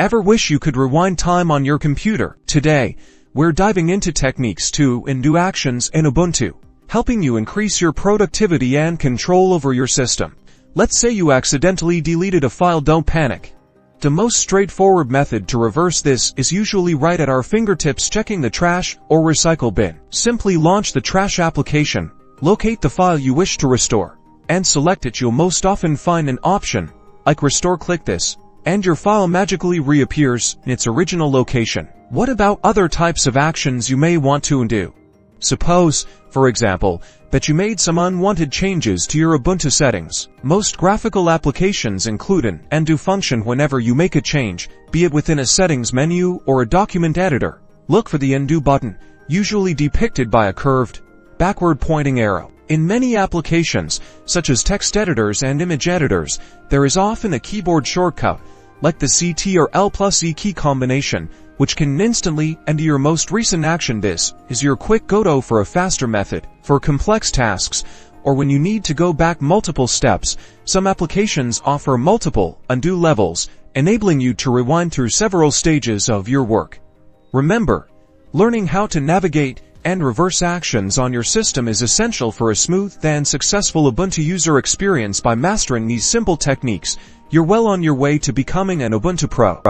Ever wish you could rewind time on your computer? Today, we're diving into techniques to undo actions in Ubuntu, helping you increase your productivity and control over your system. Let's say you accidentally deleted a file. Don't panic. The most straightforward method to reverse this is usually right at our fingertips, checking the trash or recycle bin. Simply launch the trash application, locate the file you wish to restore, and select it. You'll most often find an option like Restore. Click this, and your file magically reappears in its original location. What about other types of actions you may want to undo? Suppose, for example, that you made some unwanted changes to your Ubuntu settings. Most graphical applications include an undo function whenever you make a change, be it within a settings menu or a document editor. Look for the undo button, usually depicted by a curved, backward-pointing arrow. In many applications, such as text editors and image editors, there is often a keyboard shortcut, like the Ctrl or L+E key combination, which can instantly undo your most recent action. This is your quick go-to for a faster method. For complex tasks, or when you need to go back multiple steps, some applications offer multiple undo levels, enabling you to rewind through several stages of your work. Remember, learning how to navigate and reverse actions on your system is essential for a smooth and successful Ubuntu user experience. By mastering these simple techniques, you're well on your way to becoming an Ubuntu pro.